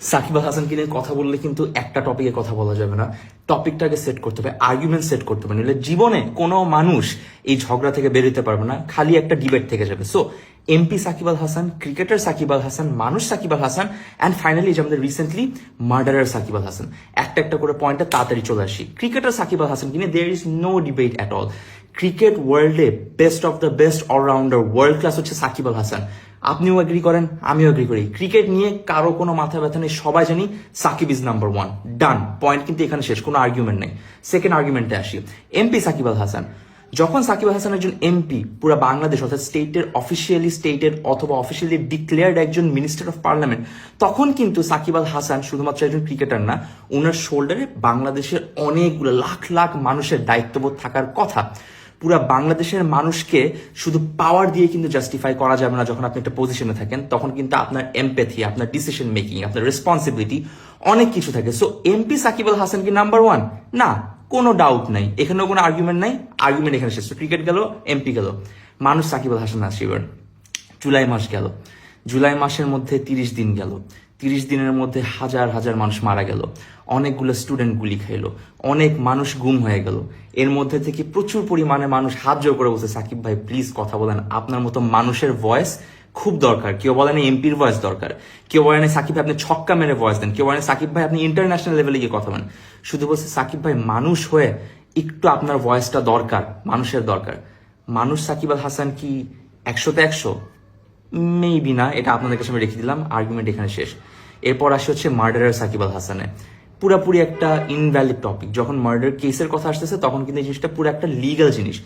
সাকিব আল হাসানকে নিয়ে কথা বললে কিন্তু একটা টপিকে কথা বলা যাবে না, টপিকটাকে সেট করতে হবে, আর্গুমেন্ট সেট করতে হবে, নইলে জীবনে কোনো মানুষ এই ঝগড়া থেকে বেরোতে পারবে না, খালি একটা ডিবেট থেকে যাবে। So MP Shakib Al Hasan, cricketer Shakib Al Hasan, মানুষ সাকিব আল হাসান, অ্যান্ড ফাইনালি যে আমাদের রিসেন্টলি মার্ডারার সাকিব আল হাসান। একটা একটা করে পয়েন্টে তাড়াতাড়ি চলে আসি। ক্রিকেটার সাকিব আল হাসান কিনে there is no debate at all. Cricket ওয়ার্ল্ডে best of the best all-rounder, world class হচ্ছে সাকিব আল হাসান। আপনিও এগ্রি করেন, আমিও এগ্রি করি। ক্রিকেট নিয়ে কারো কোনো মাথা ব্যথা নেই, সবাই জানি Shakib is number one. Done, point কিন্তু এখানে শেষ, কোনো আর্গুমেন্ট নেই। সেকেন্ড আর্গুমেন্টে আসি, এমপি সাকিব আল হাসান। যখন সাকিব আল হাসান একজন এমপি, পুরো বাংলাদেশ অর্থাৎ স্টেটের অথবা অফিসিয়ালি ডিক্লেয়ার্ড একজন মিনিস্টার অফ পার্লামেন্ট, তখন কিন্তু সাকিব আল হাসান শুধুমাত্র একজন ক্রিকেটার না, ওনার শোল্ডারে বাংলাদেশের অনেকগুলো লাখ লাখ মানুষের দায়িত্ববোধ থাকার কথা। পুরা বাংলাদেশের মানুষকে শুধু পাওয়ার দিয়ে কিন্তু জাস্টিফাই করা যাবে না। যখন আপনি একটা পজিশনে থাকেন তখন কিন্তু আপনার এমপ্যাথি, আপনার ডিসিশন মেকিং, আপনার রেসপন্সিবিলিটি অনেক কিছু থাকে। সো এমপি সাকিব আল হাসান কি নাম্বার ওয়ান? না, কোনো ডাউট নাই, এখানেও কোনো আর্গুমেন্ট নাই। আর্গুমেন্ট এখানে শেষ। ক্রিকেট গেল, এমপি গেল, মানুষ সাকিব আল হাসান আসিবার। জুলাই মাস গেল, জুলাই মাসের মধ্যে 30 দিন গেল, 30 দিনের মধ্যে হাজার হাজার মানুষ মারা গেল, অনেকগুলো স্টুডেন্ট গুলি খাইলো, অনেক মানুষ গুম হয়ে গেল। এর মধ্যে থেকে প্রচুর পরিমাণে মানুষ হাত জোর করে বলছে সাকিব ভাই প্লিজ কথা বলেন, আপনার মতো মানুষের ভয়েস খুব দরকার। কেউ বলেন এমপির ভয়েস দরকার, কেউ বলেন সাকিব ভাই আপনি ছক্কা মেরে ভয়েস দেন, কেউ বলেন সাকিব ভাই আপনি ইন্টারন্যাশনাল লেভেলে গিয়ে কথা বলেন। শুধু বলছে সাকিব ভাই মানুষ হয়ে একটু আপনার ভয়েসটা দরকার, মানুষের দরকার। মানুষ সাকিব আল হাসান কি 100তে 100? মেবি না, এটা আপনাদের সামনে রেখে দিলাম। আর্গুমেন্ট এখানে শেষ। এরপর আসে হচ্ছে মার্ডারার সাকিব আল হাসানে। পুরাপুরি একটা ইনভ্যালিড টপিক। যখন মার্ডার কেসের কথা আসতেছে তখন কিন্তু এই জিনিসটা পুরো একটা লিগাল জিনিস।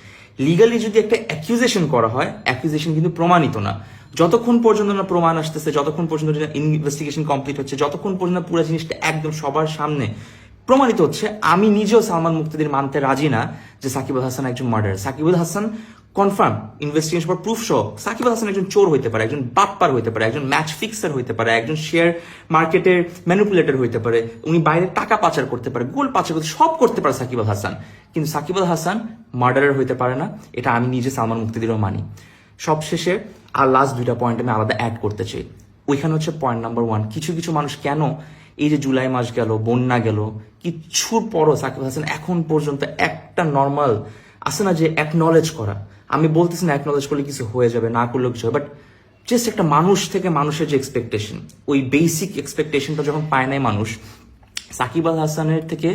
লিগালি যদি একটা অ্যাকিউজেশন করা হয়, অ্যাকিউজেশন কিন্তু প্রমাণিত না। যতক্ষণ পর্যন্ত না প্রমাণ আসতেছে, যতক্ষণ পর্যন্ত ইনভেস্টিগেশন কমপ্লিট হচ্ছে, যতক্ষণ পর্যন্ত পুরো জিনিসটা একদম সবার সামনে প্রমাণিত হচ্ছে, আমি নিজেও সালমান মুক্তিদির মানতে রাজি না যে সাকিব আল হাসান একজন murder. Shakib Al Hasan confirm investigation পর প্রুফ সহ সাকিব আল হাসান একজন চোর হইতে পারে, একজন বাটপার হইতে পারে, একজন ম্যাচ ফিক্সার হইতে পারে, একজন শেয়ার মার্কেটের ম্যানিপুলেটর হইতে পারে, উনি বাইরে টাকা পাচার করতে পারে, গোল পাচার করতে, সব করতে পারে সাকিব আল হাসান। কিন্তু সাকিব আল হাসান মার্ডারার হইতে পারে না, এটা আমি নিজে সালমান মুক্তিদিরও মানি। সবশেষে আর লাস্ট দুইটা পয়েন্ট আমি আলাদা অ্যাড করতে চাই। ওইখানে হচ্ছে পয়েন্ট নাম্বার ওয়ান, কিছু কিছু মানুষ কেন এই যে জুলাই মাস গেল, বন্যা গেল, কিছুর পরও সাকিব হাসান এখন পর্যন্ত একটা নর্মাল আছে না যে অ্যাকনলেজ করা। আমি বলতেছি না অ্যাকনলেজ করলে কিছু হয়ে যাবে, না করলেও কিছু হবে, বাট জাস্ট একটা মানুষ থেকে মানুষের যে এক্সপেকটেশন, ওই বেসিক এক্সপেকটেশনটা যখন পায় নাই মানুষ, সাকিব আল হাসানের থেকে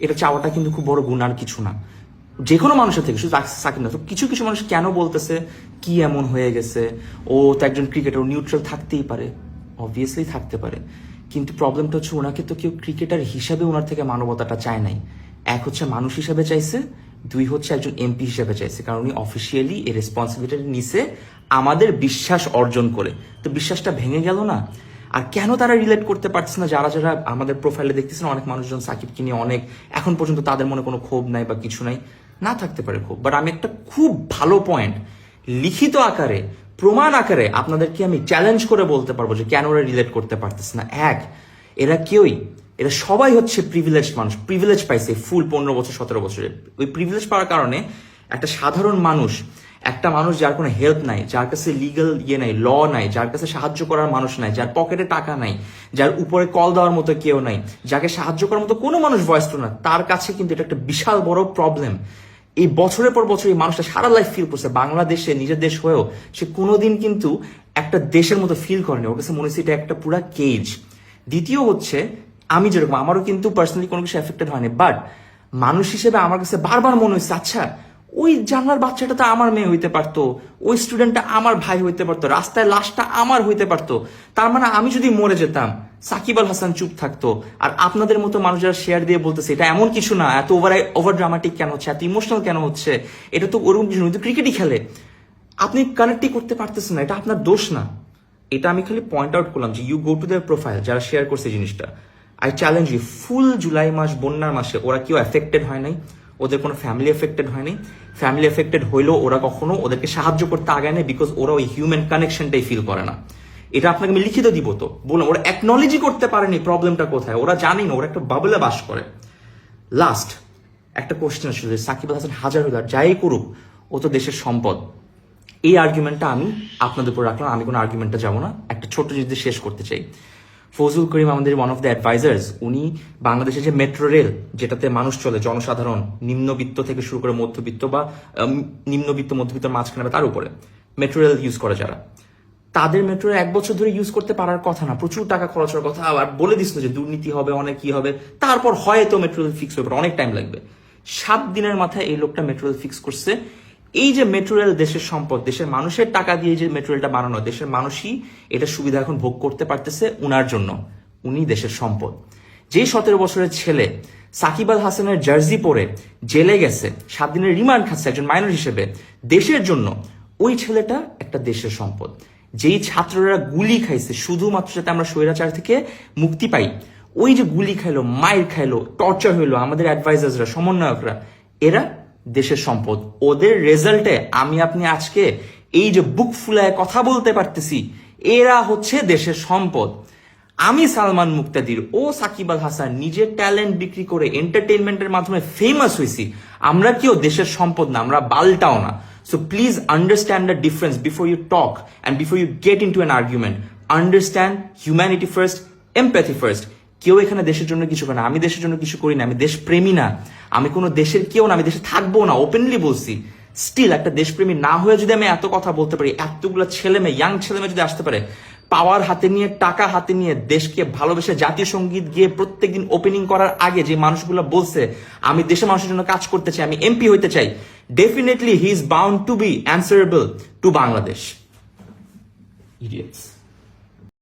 এটা চাওয়াটা কিন্তু খুব বড় গুণ আর কিছু না। যে কোনো মানুষের থেকে, শুধু সাকিব না। তো কিছু কিছু মানুষ কেন বলতেছে কি এমন হয়ে গেছে, ও তো একজন ক্রিকেটার, নিউট্রাল থাকতেই পারে, অবভিয়াসলি থাকতে পারে, কিন্তু প্রবলেমটা হচ্ছে ওনাকে তো কেউ ক্রিকেটার হিসাবে ওনার থেকে মানবতাটা চায় নাই। এক হচ্ছে মানুষ হিসাবে চাইছে, দুই হচ্ছে একজন এমপি হিসাবে চাইছে, কারণ উনি অফিসিয়ালি এই রেসপন্সিবিলিটি নিছে আমাদের বিশ্বাস অর্জন করে। তো বিশ্বাসটা ভেঙে গেল না। আর কেন তারা রিলেট করতে পারছে না, যারা যারা আমাদের প্রোফাইলে দেখতেছেন অনেক মানুষজন সাকিবকে নিয়ে অনেক, এখন পর্যন্ত তাদের মনে কোনো ক্ষোভ নাই বা কিছু নাই, না থাকতে পারে ক্ষোভ, বাট আমি একটা খুব ভালো পয়েন্ট লিখিত আকারে, প্রমাণ আকারে আপনাদেরকে আমি চ্যালেঞ্জ করে বলতে পারবো যে কেন ওরা রিলেট করতে পারতেছে না। এক, এরা সবাই হচ্ছে প্রিভিলেজ মানুষ, প্রিভিলেজ পাইছে ফুল 15 বছর 17 বছরে। ওই প্রিভিলেজ পাওয়ার কারণে একটা সাধারণ মানুষ, একটা মানুষ যার কোনো হেল্প নাই, যার কাছে লিগাল নাই, ল নাই, যার কাছে সাহায্য করার মানুষ নাই, যার পকেটে টাকা নাই, যার উপরে কল দেওয়ার মতো কেউ নাই, যাকে সাহায্য করার মতো কোনো মানুষ ভয়েস তো না, তার কাছে কিন্তু এটা একটা বিশাল বড় প্রবলেম। এই বছরের পর বছর এই মানুষটা সারা লাইফ ফিল করছে বাংলাদেশে, নিজের দেশ হয়েও সে কোনোদিন কিন্তু একটা দেশের মতো ফিল করেনি। ওর কাছে মনে হচ্ছে এটা একটা পুরা কেজ। দ্বিতীয় হচ্ছে, আমি যেরকম, আমারও কিন্তু পার্সোনালি কোনো কিছু এফেক্টেড হয়নি, বাট মানুষ হিসেবে আমার কাছে বারবার মনে হচ্ছে আচ্ছা ওই জানলার বাচ্চাটা তো আমার মেয়ে হইতে পারতো, ওই স্টুডেন্টটা আমার ভাই হইতে পারতো, রাস্তায় লাশটা আমার হইতে পারতো। তার মানে আমি যদি মরে যেতাম সাকিব আল হাসান চুপ থাকতো, আর আপনাদের মতো মানুষ যারা শেয়ার দিয়ে বলতেছে এটা এমন কিছু না, এত ওভার ড্রামাটিক কেন হচ্ছে, এত ইমোশনাল কেন হচ্ছে, এটা তো ওরকম কিছু নয়, তো ক্রিকেটই খেলে, আপনি কানেক্টই করতে পারতেছেন না, এটা আপনার দোষ না। এটা আমি খালি পয়েন্ট আউট করলাম যে you go to their profile, যারা শেয়ার করছে জিনিসটা, I challenge you, full July মাস বন্যার মাসে ওরা কেউ এফেক্টেড হয় নাই, ওদের কোনো ফ্যামিলি এফেক্টেড হয়নি। ফ্যামিলি এফেক্টেড হইলেও ওরা কখনো ওদেরকে সাহায্য করতে আগায় না, বিকজ ওরা ওই হিউম্যান কানেকশনটাই ফিল করে না। এটা আপনাকে আমি লিখিত দিব, তো বললাম ওরা অ্যাকনলেজই করতে পারেনি প্রবলেমটা কোথায়, ওরা জানি না, ওরা একটা বাবলে বাস করে। লাস্ট একটা কোশ্চেন আসলে, সাকিব আল হাসান হাজার যাই করুক ও তো দেশের সম্পদ। এই আর্গুমেন্টটা আমি আপনাদের উপর রাখলাম, আমি কোনো আর্গুমেন্টটা যাবো না। একটা ছোট জিনিস দিয়ে শেষ করতে চাই। ফজলুল করিম আমাদের ওয়ান অফ দ্য অ্যাডভাইজার্স, উনি বাংলাদেশে যে মেট্রো রেল যেটাতে মানুষ চলে, জনসাধারণ নিম্নবিত্ত থেকে শুরু করে মধ্যবিত্ত বা নিম্নবিত্ত মধ্যবিত্ত মাঝখানে বা তার উপরে মেট্রো রেল ইউজ করে যারা, তাদের মেট্রো 1 বছর ধরে ইউজ করতে পারার কথা না, প্রচুর টাকা খরচ হওয়ার কথা, আর বলে দিছিল যে দুর্নীতি হবে, অনেক কি হবে, তারপর হয়তো মেট্রো রেল ফিক্স হবে, অনেক টাইম লাগবে। 7 দিনের মাথায় এই লোকটা মেট্রো রেল ফিক্স করছে। এই যে মেট্রো রেল দেশের সম্পদ, দেশের মানুষের টাকা দিয়ে যে মেট্রো রেলটা বানানো, দেশের মানুষই এটা সুবিধা এখন ভোগ করতে পারতেছে উনার জন্য, উনি দেশের সম্পদ। যে 17 বছরের ছেলে সাকিব আল হাসানের জার্সি পরে জেলে গেছে, 7 দিনের রিমান্ড খাচ্ছে একজন মাইনর হিসেবে দেশের জন্য, ওই ছেলেটা একটা দেশের সম্পদ। যেই ছাত্ররা গুলি খাইছে শুধুমাত্র যাতে আমরা স্বৈরাচার থেকে মুক্তি পাই, ওই যে গুলি খাইলো, মাইর খাইলো, টর্চার হইলো, আমাদের অ্যাডভাইজার্সরা, সমন্বয়করা, এরা দেশের সম্পদ। ওদের রেজাল্টে আমি আপনি আজকে এই যে বুক ফুলায় কথা বলতে পারতেছি, এরা হচ্ছে দেশের সম্পদ। আমি সালমান মুক্তাদির ও সাকিব আল হাসান নিজের ট্যালেন্ট বিক্রি করে এন্টারটেইনমেন্টের মাধ্যমে ফেমাস হয়েছি, আমরা কেউ দেশের সম্পদ না, আমরা বালটাও না। So please understand the difference before you talk and before you get into an argument. Understand humanity first, empathy first. কেউ এখানে দেশের জন্য কিছু করে না, আমি দেশের জন্য কিছু করি না, আমি দেশপ্রেমী না, আমি কোনো দেশের কেউ না, আমি দেশে থাকবো না, ওপেনলি বলছি। স্টিল একটা দেশপ্রেমী না হয়ে যদি আমি এত কথা বলতে পারি, এতগুলো ছেলে মেয়ে, ইয়াং ছেলে মেয়ে যদি আসতে পারে, পাওয়ার হাতে নিয়ে, টাকা হাতে নিয়ে, দেশকে ভালোবেসে জাতীয় সঙ্গীত গিয়ে প্রত্যেকদিন ওপেনিং করার আগে যে মানুষগুলো বলছে আমি দেশের মানুষের জন্য কাজ করতে চাই, আমি এমপি হইতে চাই, definitely he is bound to be answerable to Bangladesh. Idiots.